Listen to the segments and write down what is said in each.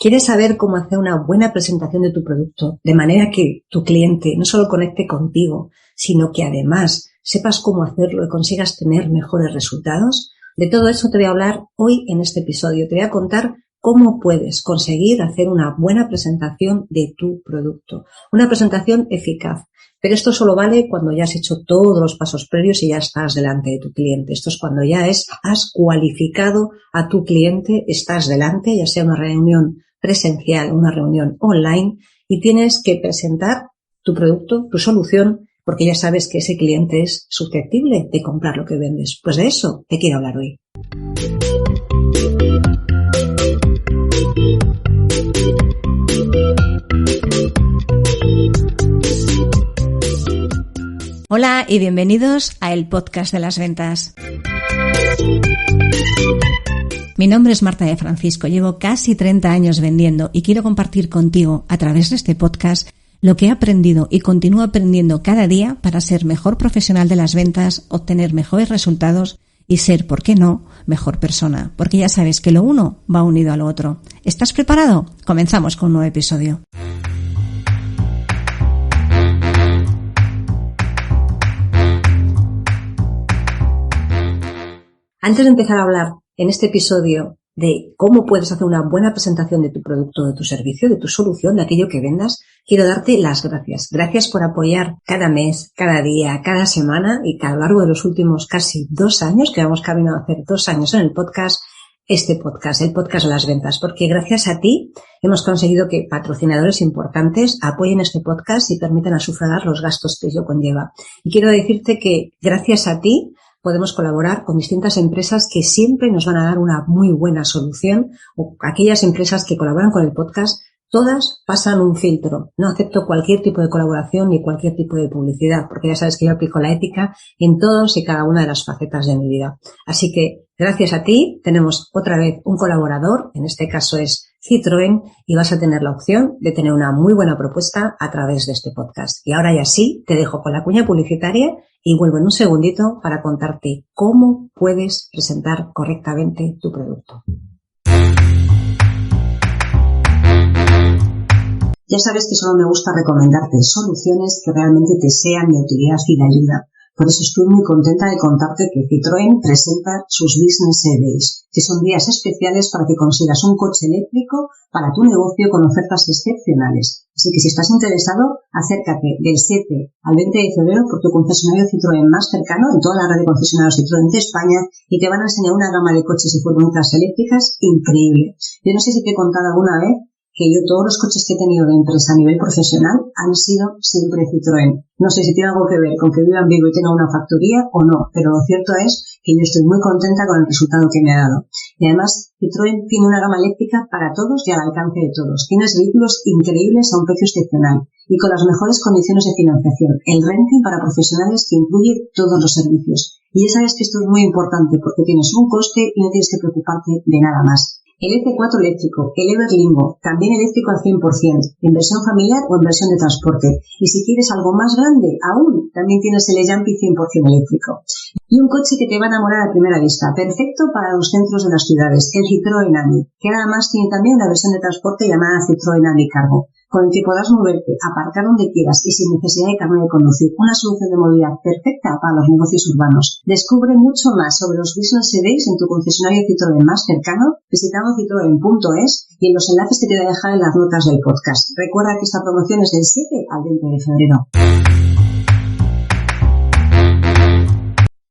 ¿Quieres saber cómo hacer una buena presentación de tu producto de manera que tu cliente no solo conecte contigo, sino que además sepas cómo hacerlo y consigas tener mejores resultados? De todo eso te voy a hablar hoy en este episodio. Te voy a contar cómo puedes conseguir hacer una buena presentación de tu producto. Una presentación eficaz. Pero esto solo vale cuando ya has hecho todos los pasos previos y ya estás delante de tu cliente. Esto es cuando ya has cualificado a tu cliente, estás delante, ya sea una reunión presencial, una reunión online, y tienes que presentar tu producto, tu solución, porque ya sabes que ese cliente es susceptible de comprar lo que vendes. Pues de eso te quiero hablar hoy. Hola y bienvenidos a el podcast de las ventas. Mi nombre es Marta de Francisco, llevo casi 30 años vendiendo y quiero compartir contigo a través de este podcast lo que he aprendido y continúo aprendiendo cada día para ser mejor profesional de las ventas, obtener mejores resultados y ser, ¿por qué no?, mejor persona, porque ya sabes que lo uno va unido a lo otro. ¿Estás preparado? Comenzamos con un nuevo episodio. Antes de empezar a hablar en este episodio de cómo puedes hacer una buena presentación de tu producto, de tu servicio, de tu solución, de aquello que vendas, quiero darte las gracias. Gracias por apoyar cada mes, cada día, cada semana y a lo largo de los últimos casi 2 años, que vamos camino a hacer 2 años en el podcast, el podcast de las ventas, porque gracias a ti hemos conseguido que patrocinadores importantes apoyen este podcast y permitan sufragar los gastos que ello conlleva. Y quiero decirte que gracias a ti podemos colaborar con distintas empresas que siempre nos van a dar una muy buena solución, o aquellas empresas que colaboran con el podcast, todas pasan un filtro. No acepto cualquier tipo de colaboración ni cualquier tipo de publicidad, porque ya sabes que yo aplico la ética en todos y cada una de las facetas de mi vida. Así que gracias a ti tenemos otra vez un colaborador, en este caso es Citroën, y vas a tener la opción de tener una muy buena propuesta a través de este podcast. Y ahora ya sí, te dejo con la cuña publicitaria y vuelvo en un segundito para contarte cómo puedes presentar correctamente tu producto. Ya sabes que solo me gusta recomendarte soluciones que realmente te sean de utilidad y de ayuda. Por eso estoy muy contenta de contarte que Citroën presenta sus Business Days, que son días especiales para que consigas un coche eléctrico para tu negocio con ofertas excepcionales. Así que si estás interesado, acércate del 7 al 20 de febrero por tu concesionario Citroën más cercano en toda la red de concesionarios Citroën de España y te van a enseñar una gama de coches y furgonetas eléctricas increíble. Yo no sé si te he contado alguna vez que yo todos los coches que he tenido de empresa a nivel profesional han sido siempre Citroën. No sé si tiene algo que ver con que viva en Vigo y tenga una factoría o no, pero lo cierto es que yo estoy muy contenta con el resultado que me ha dado. Y además, Citroën tiene una gama eléctrica para todos y al alcance de todos. Tienes vehículos increíbles a un precio excepcional y con las mejores condiciones de financiación. El renting para profesionales que incluye todos los servicios. Y ya sabes que esto es muy importante porque tienes un coste y no tienes que preocuparte de nada más. El EC4 eléctrico, el Everlingo, también eléctrico al 100%, en versión familiar o en versión de transporte. Y si quieres algo más grande, aún, también tienes el eJumpy 100% eléctrico. Y un coche que te va a enamorar a primera vista, perfecto para los centros de las ciudades, el Citroën Ami, que además tiene también una versión de transporte llamada Citroën Ami Cargo, con el que podrás moverte, aparcar donde quieras y sin necesidad de carnet de conducir. Una solución de movilidad perfecta para los negocios urbanos. Descubre mucho más sobre los Business Days en tu concesionario Citroën más cercano, visitando citroen.es y en los enlaces que te voy a dejar en las notas del podcast. Recuerda que esta promoción es del 7 al 20 de febrero.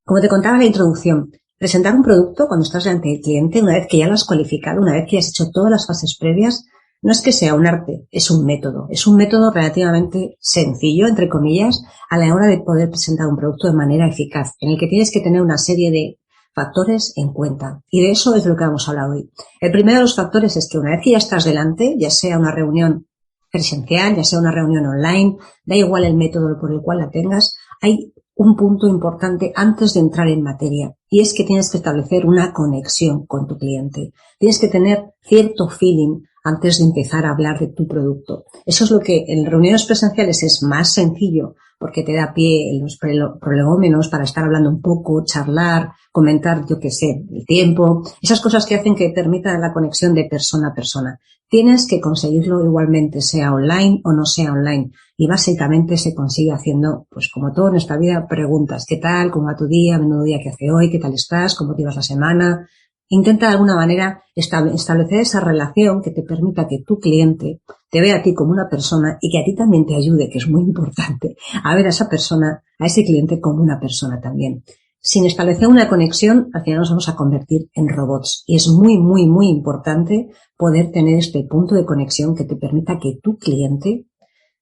Como te contaba en la introducción, presentar un producto cuando estás delante del cliente, una vez que ya lo has cualificado, una vez que ya has hecho todas las fases previas, no es que sea un arte, es un método relativamente sencillo, entre comillas, a la hora de poder presentar un producto de manera eficaz, en el que tienes que tener una serie de factores en cuenta. Y de eso es de lo que vamos a hablar hoy. El primero de los factores es que una vez que ya estás delante, ya sea una reunión presencial, ya sea una reunión online, da igual el método por el cual la tengas, hay un punto importante antes de entrar en materia, y es que tienes que establecer una conexión con tu cliente. Tienes que tener cierto feeling antes de empezar a hablar de tu producto. Eso es lo que en reuniones presenciales es más sencillo porque te da pie en los prolegómenos para estar hablando un poco, charlar, comentar, yo qué sé, el tiempo, esas cosas que hacen que permitan la conexión de persona a persona. Tienes que conseguirlo igualmente, sea online o no sea online. Y básicamente se consigue haciendo, pues como todo en esta vida, preguntas. ¿Qué tal? ¿Cómo va tu día? ¿Menudo día que hace hoy? ¿Qué tal estás? ¿Cómo te ibas la semana? Intenta de alguna manera establecer esa relación que te permita que tu cliente te vea a ti como una persona y que a ti también te ayude, que es muy importante, a ver a esa persona, a ese cliente como una persona también. Sin establecer una conexión, al final nos vamos a convertir en robots. Y es muy, muy, muy importante poder tener este punto de conexión que te permita que tu cliente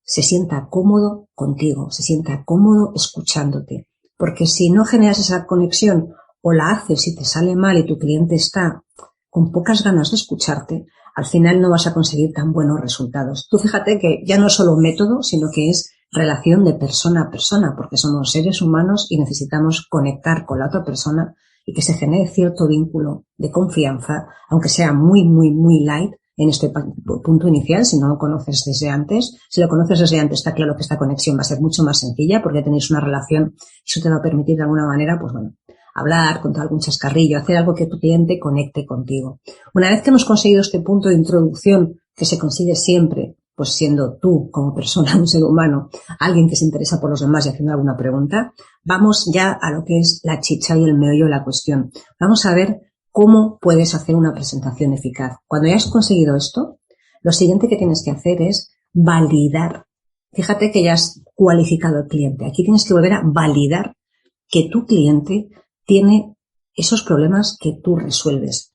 se sienta cómodo contigo, se sienta cómodo escuchándote. Porque si no generas esa conexión o la haces y te sale mal y tu cliente está con pocas ganas de escucharte, al final no vas a conseguir tan buenos resultados. Tú fíjate que ya no es solo un método, sino que es relación de persona a persona, porque somos seres humanos y necesitamos conectar con la otra persona y que se genere cierto vínculo de confianza, aunque sea muy, muy, muy light en este punto inicial, si no lo conoces desde antes. Si lo conoces desde antes, está claro que esta conexión va a ser mucho más sencilla porque tenéis una relación y eso te va a permitir de alguna manera, pues bueno, hablar, contar algún chascarrillo, hacer algo que tu cliente conecte contigo. Una vez que hemos conseguido este punto de introducción que se consigue siempre, pues siendo tú como persona, un ser humano, alguien que se interesa por los demás y haciendo alguna pregunta, vamos ya a lo que es la chicha y el meollo de la cuestión. Vamos a ver cómo puedes hacer una presentación eficaz. Cuando ya has conseguido esto, lo siguiente que tienes que hacer es validar. Fíjate que ya has cualificado al cliente. Aquí tienes que volver a validar que tu cliente tiene esos problemas que tú resuelves.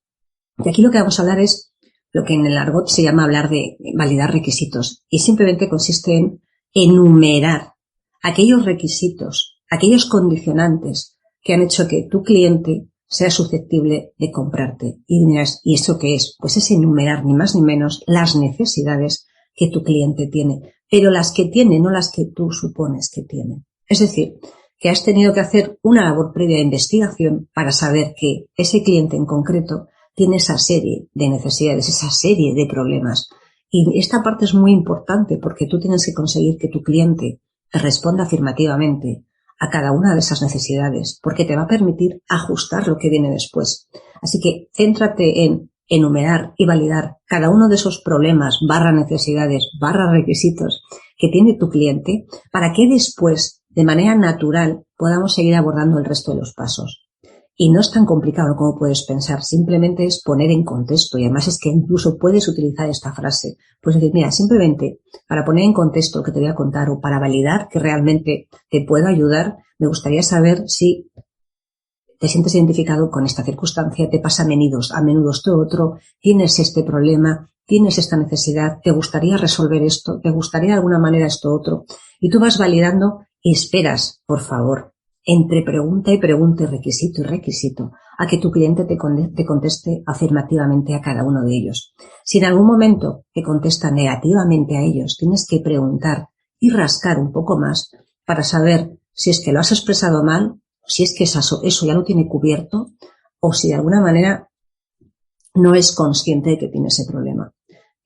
Y aquí lo que vamos a hablar es lo que en el argot se llama hablar de validar requisitos. Y simplemente consiste en enumerar aquellos requisitos, aquellos condicionantes que han hecho que tu cliente sea susceptible de comprarte. Y dirás, ¿y eso qué es? Pues es enumerar ni más ni menos las necesidades que tu cliente tiene, pero las que tiene, no las que tú supones que tiene. Es decir, que has tenido que hacer una labor previa de investigación para saber que ese cliente en concreto tiene esa serie de necesidades, esa serie de problemas. Y esta parte es muy importante porque tú tienes que conseguir que tu cliente te responda afirmativamente a cada una de esas necesidades, porque te va a permitir ajustar lo que viene después. Así que céntrate en enumerar y validar cada uno de esos problemas, necesidades, requisitos que tiene tu cliente para que después, de manera natural, podamos seguir abordando el resto de los pasos. Y no es tan complicado como puedes pensar, simplemente es poner en contexto y además es que incluso puedes utilizar esta frase. Pues decir, mira, simplemente para poner en contexto lo que te voy a contar o para validar que realmente te puedo ayudar, me gustaría saber si te sientes identificado con esta circunstancia, te pasa a menudo esto otro, tienes este problema, tienes esta necesidad, te gustaría resolver esto, te gustaría de alguna manera esto otro. Y tú vas validando y esperas, por favor, entre pregunta y pregunta y requisito, a que tu cliente te conteste afirmativamente a cada uno de ellos. Si en algún momento te contesta negativamente a ellos, tienes que preguntar y rascar un poco más para saber si es que lo has expresado mal, si es que eso ya lo tiene cubierto o si de alguna manera no es consciente de que tiene ese problema.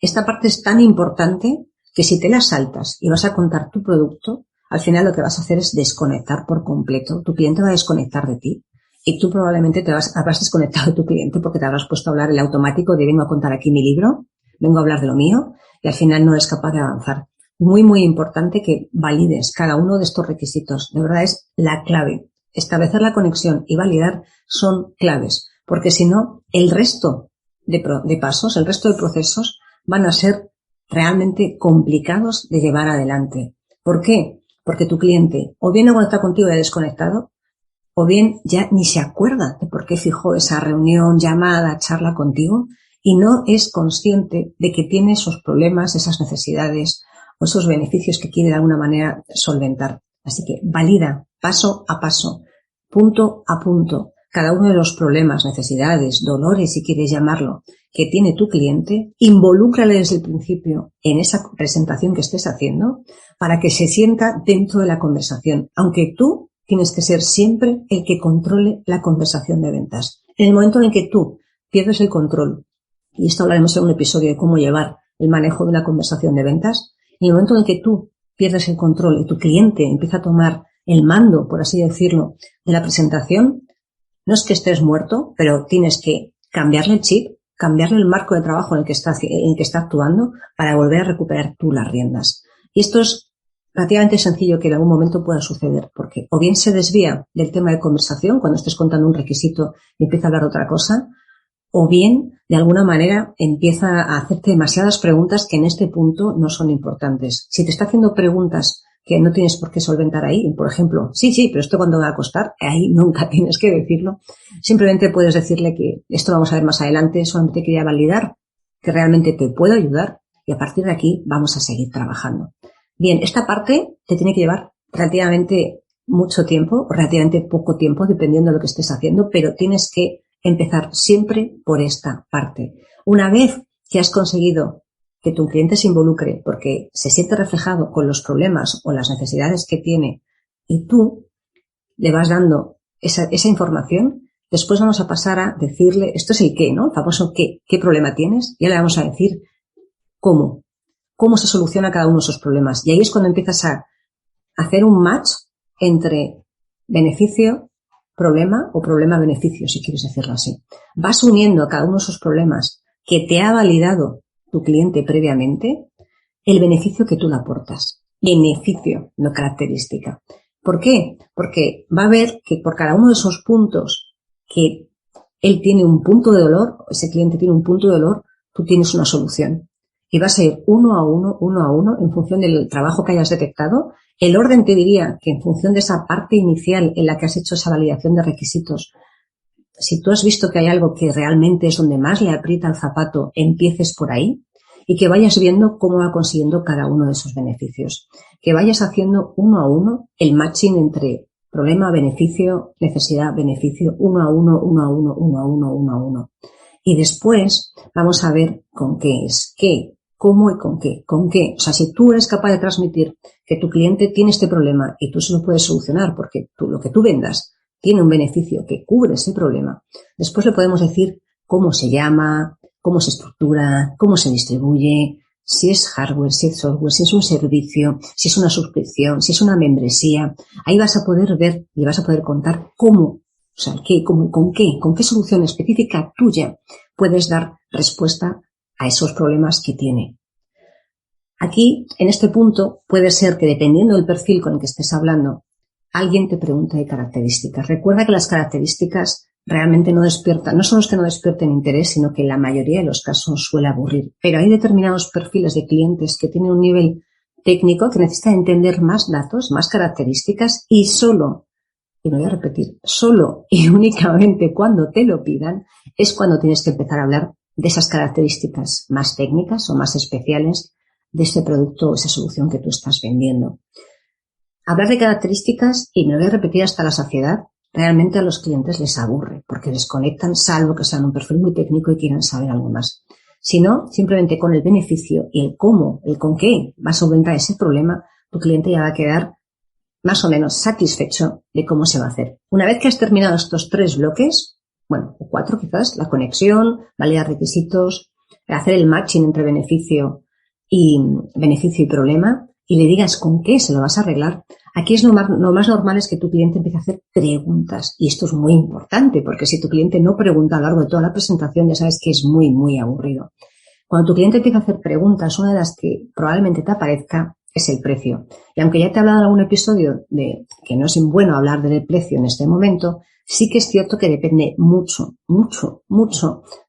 Esta parte es tan importante que si te la saltas y vas a contar tu producto, al final lo que vas a hacer es desconectar por completo. Tu cliente va a desconectar de ti y tú probablemente habrás desconectado de tu cliente porque te habrás puesto a hablar el automático de vengo a contar aquí mi libro, vengo a hablar de lo mío y al final no eres capaz de avanzar. Muy, muy importante que valides cada uno de estos requisitos. De verdad es la clave. Establecer la conexión y validar son claves porque si no, el resto de pasos, el resto de procesos van a ser realmente complicados de llevar adelante. ¿Por qué? Porque tu cliente o bien no está contigo y ha desconectado, o bien ya ni se acuerda de por qué fijó esa reunión, llamada, charla contigo y no es consciente de que tiene esos problemas, esas necesidades o esos beneficios que quiere de alguna manera solventar. Así que valida paso a paso, punto a punto, cada uno de los problemas, necesidades, dolores, si quieres llamarlo, que tiene tu cliente, involúcrale desde el principio en esa presentación que estés haciendo para que se sienta dentro de la conversación, aunque tú tienes que ser siempre el que controle la conversación de ventas. En el momento en que tú pierdes el control, y esto hablaremos en un episodio de cómo llevar el manejo de una conversación de ventas, en el momento en que tú pierdes el control y tu cliente empieza a tomar el mando, por así decirlo, de la presentación, no es que estés muerto, pero tienes que cambiarle el chip, cambiarle el marco de trabajo en el que está actuando para volver a recuperar tú las riendas. Y esto es relativamente sencillo que en algún momento pueda suceder, porque o bien se desvía del tema de conversación cuando estés contando un requisito y empieza a hablar de otra cosa, o bien de alguna manera empieza a hacerte demasiadas preguntas que en este punto no son importantes. Si te está haciendo preguntas que no tienes por qué solventar ahí, por ejemplo, sí, pero esto cuándo va a costar, ahí nunca tienes que decirlo. Simplemente puedes decirle que esto lo vamos a ver más adelante, solamente quería validar que realmente te puedo ayudar y a partir de aquí vamos a seguir trabajando. Bien, esta parte te tiene que llevar relativamente mucho tiempo, o relativamente poco tiempo, dependiendo de lo que estés haciendo, pero tienes que empezar siempre por esta parte. Una vez que has conseguido que tu cliente se involucre porque se siente reflejado con los problemas o las necesidades que tiene y tú le vas dando esa información, después vamos a pasar a decirle, esto es el qué, ¿no? El famoso qué problema tienes, y ahora le vamos a decir cómo se soluciona cada uno de esos problemas. Y ahí es cuando empiezas a hacer un match entre beneficio, problema o problema-beneficio, si quieres decirlo así. Vas uniendo a cada uno de esos problemas que te ha validado tu cliente previamente, el beneficio que tú le aportas. Beneficio, no característica. ¿Por qué? Porque va a ver que por cada uno de esos puntos que él tiene un punto de dolor, ese cliente tiene un punto de dolor, tú tienes una solución. Y vas a ir uno a uno, en función del trabajo que hayas detectado. El orden te diría que en función de esa parte inicial en la que has hecho esa validación de requisitos, si tú has visto que hay algo que realmente es donde más le aprieta el zapato, empieces por ahí y que vayas viendo cómo va consiguiendo cada uno de esos beneficios. Que vayas haciendo uno a uno el matching entre problema, beneficio, necesidad, beneficio, uno a uno. Y después vamos a ver con qué es, qué, cómo y con qué. ¿Con qué? O sea, si tú eres capaz de transmitir que tu cliente tiene este problema y tú se lo puedes solucionar porque lo que tú vendas tiene un beneficio que cubre ese problema, después le podemos decir cómo se llama, cómo se estructura, cómo se distribuye, si es hardware, si es software, si es un servicio, si es una suscripción, si es una membresía. Ahí vas a poder ver y vas a poder contar cómo, o sea, con qué solución específica tuya puedes dar respuesta a esos problemas que tiene. Aquí, en este punto, puede ser que dependiendo del perfil con el que estés hablando, alguien te pregunte de características. Recuerda que las características realmente no son los que no despierten interés, sino que en la mayoría de los casos suele aburrir. Pero hay determinados perfiles de clientes que tienen un nivel técnico que necesitan entender más datos, más características y solo y únicamente cuando te lo pidan es cuando tienes que empezar a hablar de esas características más técnicas o más especiales de ese producto o esa solución que tú estás vendiendo. Hablar de características, y me voy a repetir hasta la saciedad, realmente a los clientes les aburre porque desconectan, salvo que sean un perfil muy técnico y quieran saber algo más. Si no, simplemente con el beneficio y el cómo, el con qué va a solventar ese problema, tu cliente ya va a quedar más o menos satisfecho de cómo se va a hacer. Una vez que has terminado estos 3 bloques, bueno, o 4 quizás, la conexión, validar requisitos, hacer el matching entre beneficio y problema, y le digas con qué se lo vas a arreglar, aquí es lo más normal es que tu cliente empiece a hacer preguntas. Y esto es muy importante, porque si tu cliente no pregunta a lo largo de toda la presentación, ya sabes que es muy, muy aburrido. Cuando tu cliente empieza a hacer preguntas, una de las que probablemente te aparezca es el precio. Y aunque ya te he hablado en algún episodio de que no es bueno hablar del precio en este momento, sí que es cierto que depende mucho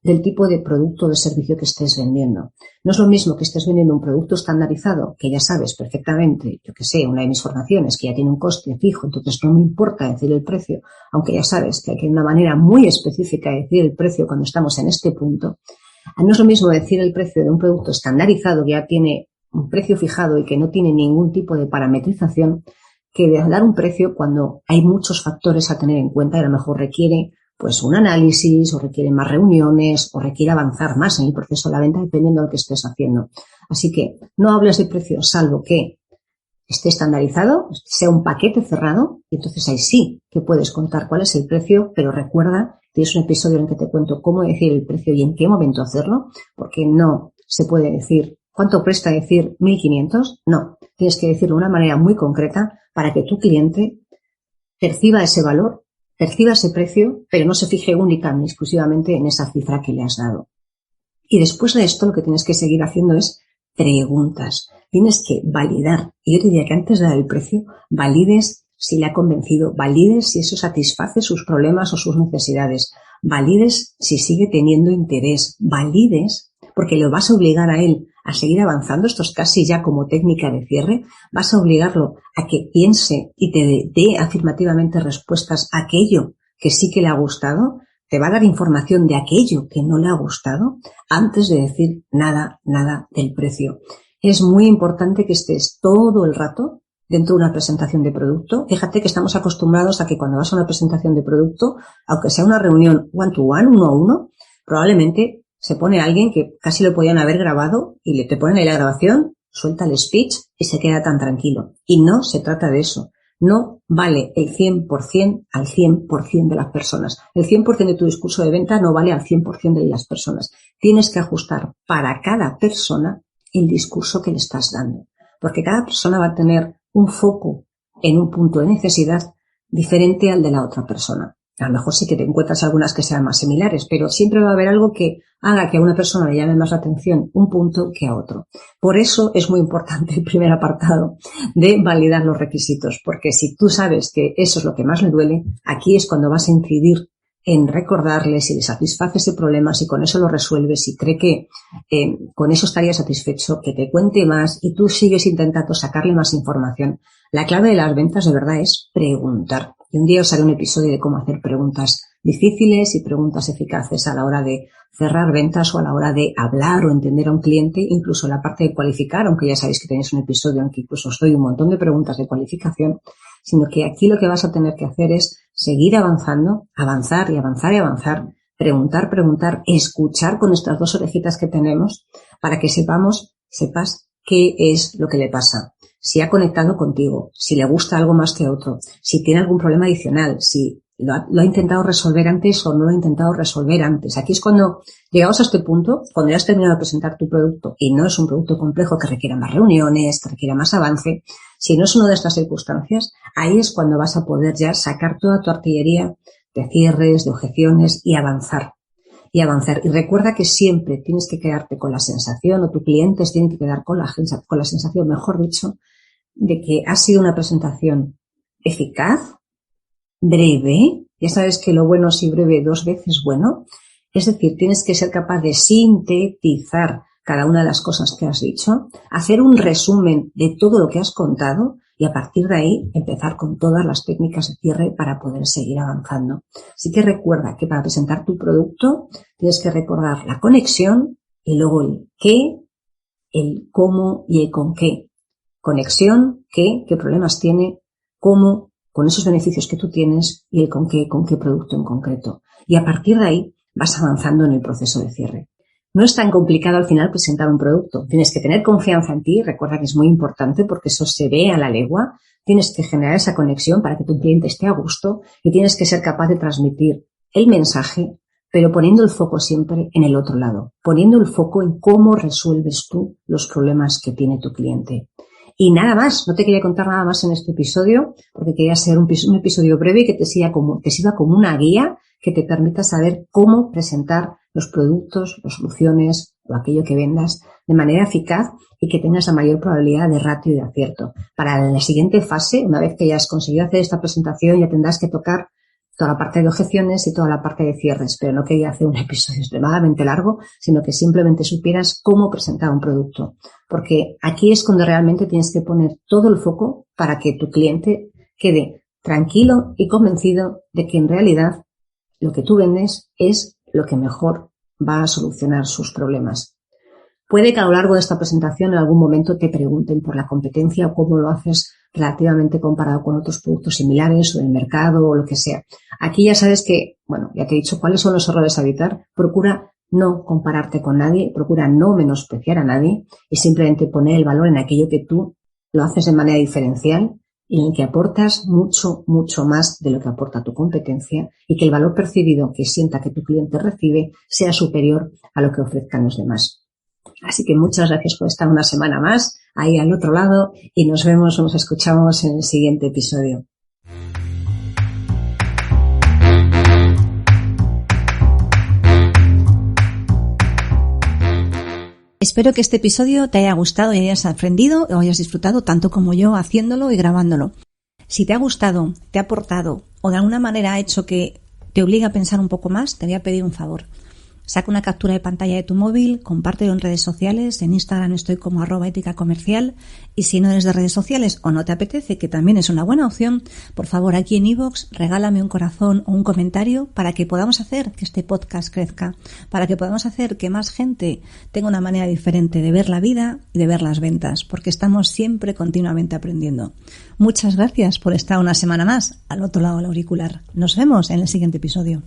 del tipo de producto o de servicio que estés vendiendo. No es lo mismo que estés vendiendo un producto estandarizado, que ya sabes perfectamente, yo que sé, una de mis formaciones que ya tiene un coste fijo, entonces no me importa decir el precio, aunque ya sabes que hay una manera muy específica de decir el precio cuando estamos en este punto. No es lo mismo decir el precio de un producto estandarizado que ya tiene un precio fijado y que no tiene ningún tipo de parametrización, que de dar un precio cuando hay muchos factores a tener en cuenta y a lo mejor requiere pues un análisis o requiere más reuniones o requiere avanzar más en el proceso de la venta dependiendo de lo que estés haciendo. Así que no hables de precio salvo que esté estandarizado, sea un paquete cerrado y entonces ahí sí que puedes contar cuál es el precio, pero recuerda, tienes un episodio en el que te cuento cómo decir el precio y en qué momento hacerlo, porque no se puede decir ¿Cuánto cuesta decir 1.500? No, tienes que decirlo de una manera muy concreta para que tu cliente perciba ese valor, perciba ese precio, pero no se fije única ni exclusivamente en esa cifra que le has dado. Y después de esto lo que tienes que seguir haciendo es preguntas. Tienes que validar. Y yo te diría que antes de dar el precio, valides si le ha convencido, valides si eso satisface sus problemas o sus necesidades, valides si sigue teniendo interés, valides porque lo vas a obligar a él a seguir avanzando. Esto es casi ya como técnica de cierre. Vas a obligarlo a que piense y te dé afirmativamente respuestas a aquello que sí que le ha gustado. Te va a dar información de aquello que no le ha gustado antes de decir nada del precio. Es muy importante que estés todo el rato dentro de una presentación de producto. Fíjate que estamos acostumbrados a que cuando vas a una presentación de producto, aunque sea una reunión one-to-one, uno a uno, probablemente se pone alguien que casi lo podían haber grabado y te ponen ahí la grabación, suelta el speech y se queda tan tranquilo. Y no se trata de eso. No vale el 100% al 100% de las personas. El 100% de tu discurso de venta no vale al 100% de las personas. Tienes que ajustar para cada persona el discurso que le estás dando. Porque cada persona va a tener un foco en un punto de necesidad diferente al de la otra persona. A lo mejor sí que te encuentras algunas que sean más similares, pero siempre va a haber algo que haga que a una persona le llame más la atención un punto que a otro. Por eso es muy importante el primer apartado de validar los requisitos, porque si tú sabes que eso es lo que más le duele, aquí es cuando vas a incidir en recordarle si le satisface ese problema, si con eso lo resuelves, si cree que con eso estaría satisfecho, que te cuente más y tú sigues intentando sacarle más información. La clave de las ventas de verdad es preguntar. Y un día os haré un episodio de cómo hacer preguntas difíciles y preguntas eficaces a la hora de cerrar ventas o a la hora de hablar o entender a un cliente, incluso la parte de cualificar, aunque ya sabéis que tenéis un episodio en que incluso os doy un montón de preguntas de cualificación, sino que aquí lo que vas a tener que hacer es seguir avanzando, avanzar y avanzar y avanzar, preguntar, escuchar con estas dos orejitas que tenemos para que sepas qué es lo que le pasa. Si ha conectado contigo, si le gusta algo más que otro, si tiene algún problema adicional, si lo ha intentado resolver antes o no lo ha intentado resolver antes. Aquí es cuando llegamos a este punto, cuando ya has terminado de presentar tu producto y no es un producto complejo que requiera más reuniones, que requiera más avance, si no es una de estas circunstancias, ahí es cuando vas a poder ya sacar toda tu artillería de cierres, de objeciones y avanzar. Y recuerda que siempre tienes que quedarte con la sensación, o tus clientes tienen que quedar con la sensación, mejor dicho, de que ha sido una presentación eficaz, breve. Ya sabes que lo bueno si breve 2 veces bueno. Es decir, tienes que ser capaz de sintetizar cada una de las cosas que has dicho, hacer un resumen de todo lo que has contado y a partir de ahí empezar con todas las técnicas de cierre para poder seguir avanzando. Así que recuerda que para presentar tu producto tienes que recordar la conexión y luego el qué, el cómo y el con qué. Conexión, qué problemas tiene, cómo, con esos beneficios que tú tienes y el con qué producto en concreto. Y a partir de ahí vas avanzando en el proceso de cierre. No es tan complicado al final presentar un producto. Tienes que tener confianza en ti, recuerda que es muy importante porque eso se ve a la legua. Tienes que generar esa conexión para que tu cliente esté a gusto y tienes que ser capaz de transmitir el mensaje, pero poniendo el foco siempre en el otro lado, poniendo el foco en cómo resuelves tú los problemas que tiene tu cliente. Y nada más, no te quería contar nada más en este episodio, porque quería ser un episodio breve que te sirva como una guía que te permita saber cómo presentar los productos, las soluciones o aquello que vendas de manera eficaz y que tengas la mayor probabilidad de ratio y de acierto. Para la siguiente fase, una vez que hayas conseguido hacer esta presentación, ya tendrás que tocar toda la parte de objeciones y toda la parte de cierres, pero no quería hacer un episodio extremadamente largo, sino que simplemente supieras cómo presentar un producto. Porque aquí es cuando realmente tienes que poner todo el foco para que tu cliente quede tranquilo y convencido de que en realidad lo que tú vendes es lo que mejor va a solucionar sus problemas. Puede que a lo largo de esta presentación en algún momento te pregunten por la competencia o cómo lo haces relativamente comparado con otros productos similares o del mercado o lo que sea. Aquí ya sabes que, ya te he dicho cuáles son los errores a evitar. Procura no compararte con nadie, procura no menospreciar a nadie y simplemente poner el valor en aquello que tú lo haces de manera diferencial y en el que aportas mucho más de lo que aporta tu competencia y que el valor percibido que sienta que tu cliente recibe sea superior a lo que ofrezcan los demás. Así que muchas gracias por estar una semana más ahí al otro lado y nos vemos o nos escuchamos en el siguiente episodio. Espero que este episodio te haya gustado y hayas aprendido o hayas disfrutado tanto como yo haciéndolo y grabándolo. Si te ha gustado, te ha aportado o de alguna manera ha hecho que te obligue a pensar un poco más, te voy a pedir un favor. Saca una captura de pantalla de tu móvil, compártelo en redes sociales, en Instagram estoy como @éticacomercial, y si no eres de redes sociales o no te apetece, que también es una buena opción, por favor aquí en iVoox regálame un corazón o un comentario para que podamos hacer que este podcast crezca, para que podamos hacer que más gente tenga una manera diferente de ver la vida y de ver las ventas, porque estamos siempre continuamente aprendiendo. Muchas gracias por estar una semana más al otro lado del auricular. Nos vemos en el siguiente episodio.